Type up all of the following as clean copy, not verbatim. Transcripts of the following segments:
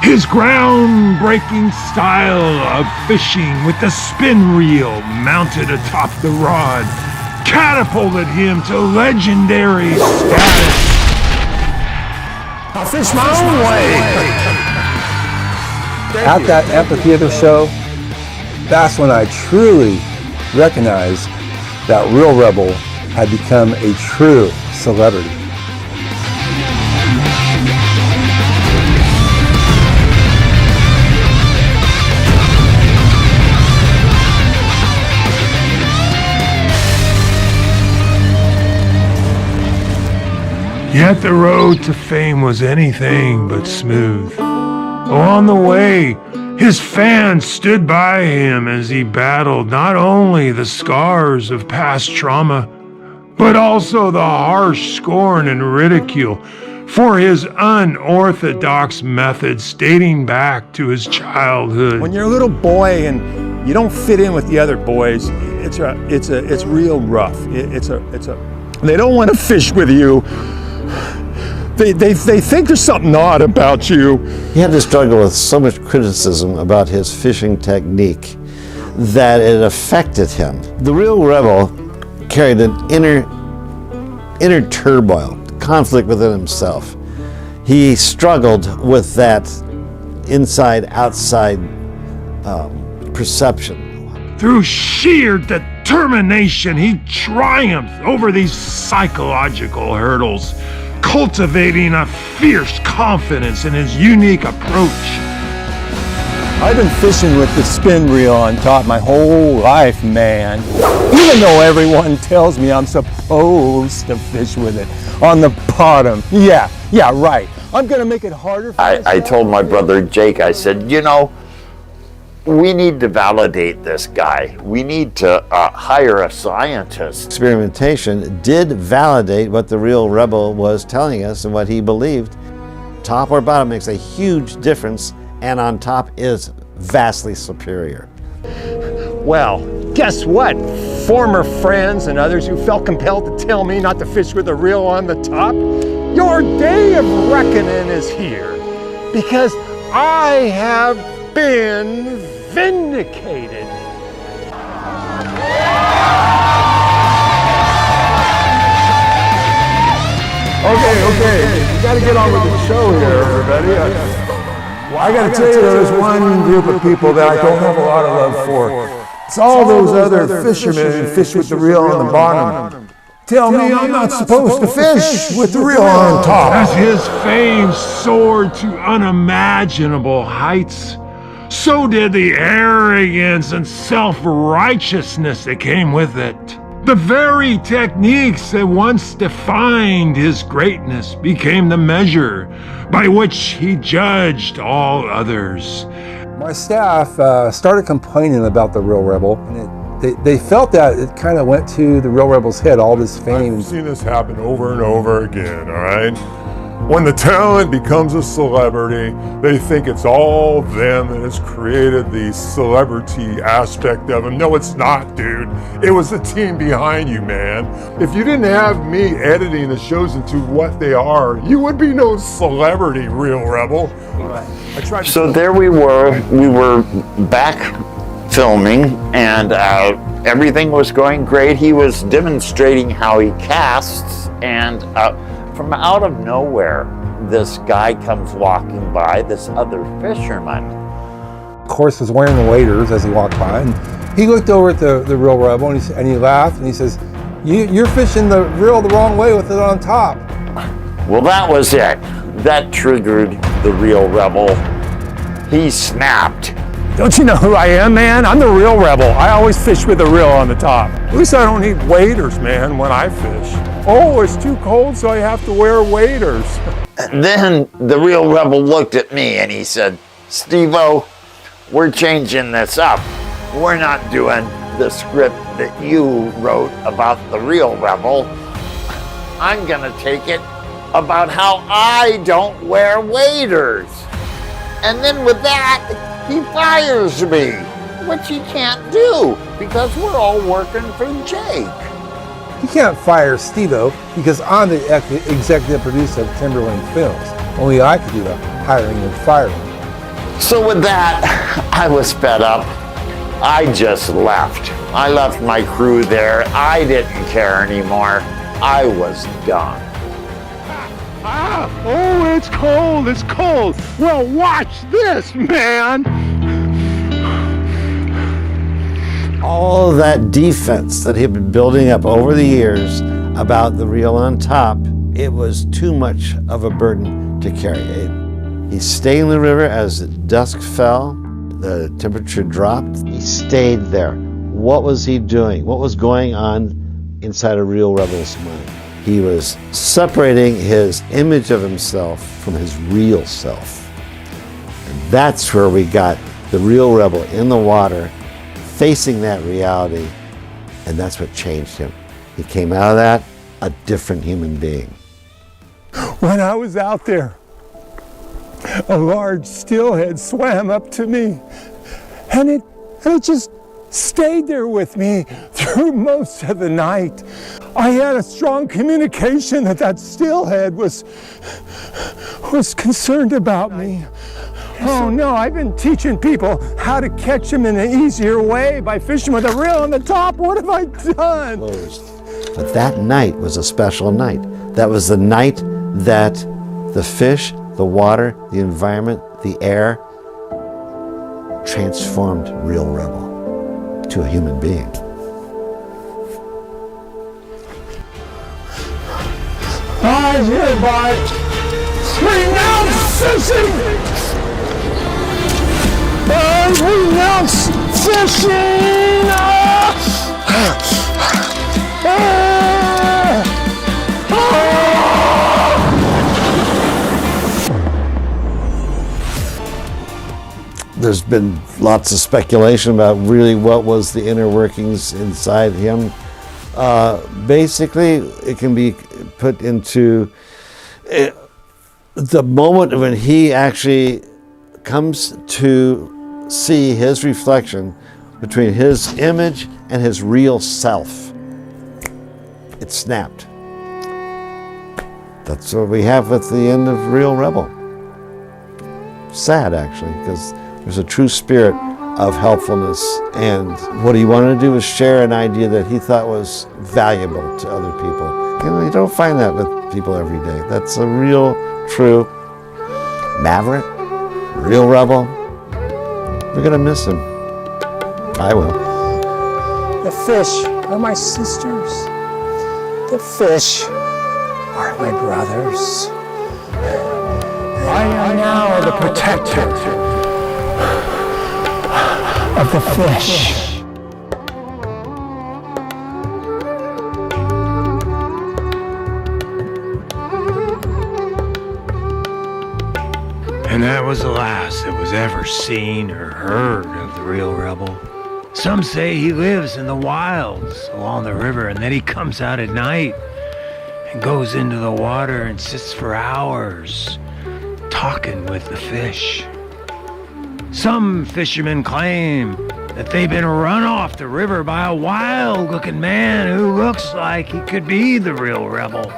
His groundbreaking style of fishing with the spin reel mounted atop the rod catapulted him to legendary status. I'll fish my own way. At that amphitheater show, that's when I truly recognized that Real Rebel had become a true celebrity. Yet the road to fame was anything but smooth. Along the way, his fans stood by him as he battled not only the scars of past trauma, but also the harsh scorn and ridicule for his unorthodox methods dating back to his childhood. When you're a little boy and you don't fit in with the other boys, it's real rough. They don't want to fish with you. They think there's something odd about you. He had to struggle with so much criticism about his fishing technique that it affected him. The Real Rebel carried an inner turmoil, conflict within himself. He struggled with that inside-outside perception. Through sheer determination, he triumphed over these psychological hurdles, cultivating a fierce confidence in his unique approach. I've been fishing with the spin reel on top my whole life, man. Even though everyone tells me I'm supposed to fish with it on the bottom. Yeah, right. I'm gonna make it harder for myself. I told my brother Jake, I said, you know, we need to validate this guy. We need to hire a scientist. Experimentation did validate what the Real Rebel was telling us and what he believed. Top or bottom makes a huge difference, and on top is vastly superior. Well, guess what? Former friends and others who felt compelled to tell me not to fish with a reel on the top, your day of reckoning is here, because I have been vindicated. Okay, we gotta get on with the show here, everybody. I gotta tell you, there's one group of people that I don't have a lot of love for. It's all those other fishermen who fish with the reel on the bottom. Tell me I'm not supposed to fish with the reel on top. As his fame soared to unimaginable heights, so did the arrogance and self-righteousness that came with it. The very techniques that once defined his greatness became the measure by which he judged all others. My staff started complaining about the Real Rebel, and they felt that it kind of went to the Real Rebel's head, all this fame. I've seen this happen over and over again, all right? When the talent becomes a celebrity, they think it's all them that has created the celebrity aspect of them. No, it's not, dude. It was the team behind you, man. If you didn't have me editing the shows into what they are, you would be no celebrity, Real Rebel. So there we were back filming, and everything was going great. He was demonstrating how he casts, and from out of nowhere, this guy comes walking by, this other fisherman. Of course, was wearing the waders as he walked by, and he looked over at the Real Rebel and he laughed and he says, "You're fishing the reel the wrong way with it on top." Well, that was it. That triggered the Real Rebel. He snapped. Don't you know who I am, man? I'm the Real Rebel. I always fish with a reel on the top. At least I don't need waders, man, when I fish. Oh, it's too cold, so I have to wear waders. Then the Real Rebel looked at me and he said, "Steve-O, we're changing this up. We're not doing the script that you wrote about the Real Rebel. I'm gonna take it about how I don't wear waders." And then with that, he fires me, which he can't do because we're all working for Jake. You can't fire Steve-O because I'm the executive producer of Timberland Films. Only I could do the hiring and firing. So with that, I was fed up. I just left. I left my crew there. I didn't care anymore. I was done. Oh, it's cold, it's cold. Well, watch this, man. All of that defense that he had been building up over the years about the reel on top, it was too much of a burden to carry. He stayed in the river as dusk fell, the temperature dropped. He stayed there. What was he doing? What was going on inside a real rebel's mind? He was separating his image of himself from his real self. And that's where we got the real rebel in the water, facing that reality, and that's what changed him. He came out of that a different human being. When I was out there, a large steelhead swam up to me, and it just stayed there with me through most of the night. I had a strong communication that steelhead was concerned about me. Oh no, I've been teaching people how to catch them in an easier way by fishing with a reel on the top. What have I done? But that night was a special night. That was the night that the fish, the water, the environment, the air transformed Real Rebel to a human being. I hereby renounce fishing! I renounce fishing! There's been lots of speculation about really what was the inner workings inside him. Basically, it can be put into the moment when he actually comes to see his reflection between his image and his real self. It snapped. That's what we have at the end of Real Rebel. Sad, actually, because there's a true spirit of helpfulness, and what he wanted to do was share an idea that he thought was valuable to other people. You know, you don't find that with people every day. That's a real, true maverick, real rebel. We're gonna miss him. I will. The fish are my sisters. The fish are my brothers. I am now the protector of the fish. And that was the last that was ever seen or heard of the Real Rebel. Some say he lives in the wilds along the river, and then he comes out at night and goes into the water and sits for hours talking with the fish. Some fishermen claim that they've been run off the river by a wild-looking man who looks like he could be the Real Rebel.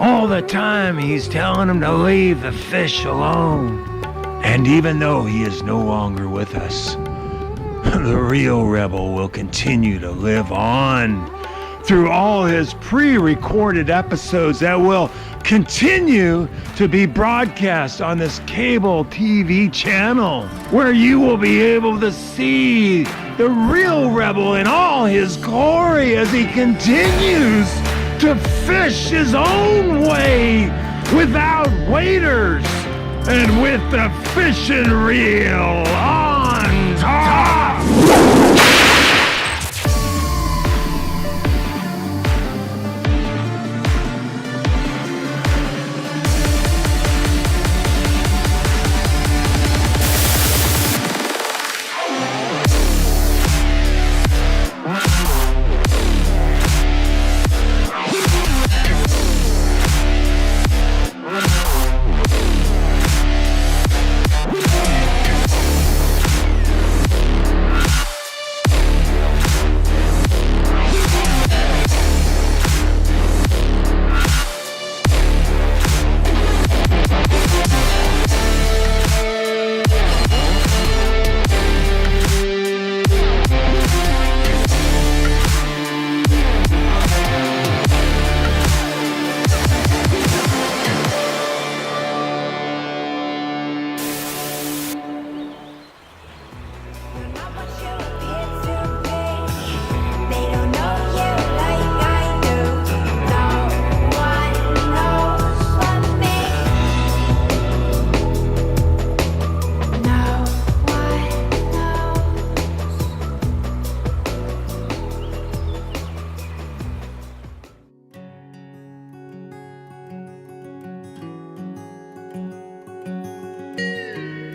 All the time he's telling them to leave the fish alone. And even though he is no longer with us, the Real Rebel will continue to live on through all his pre-recorded episodes that will continue to be broadcast on this cable TV channel, where you will be able to see the Real Rebel in all his glory as he continues to fish his own way without waders and with the fishing reel on top.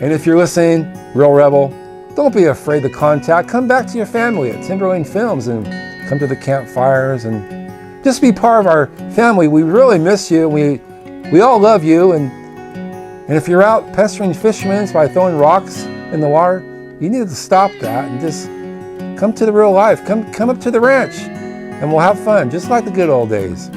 And if you're listening, Real Rebel, don't be afraid to contact. Come back to your family at Timberlane Films and come to the campfires and just be part of our family. We really miss you. We all love you. And if you're out pestering fishermen by throwing rocks in the water, you need to stop that and just come to the real life. Come up to the ranch and we'll have fun, just like the good old days.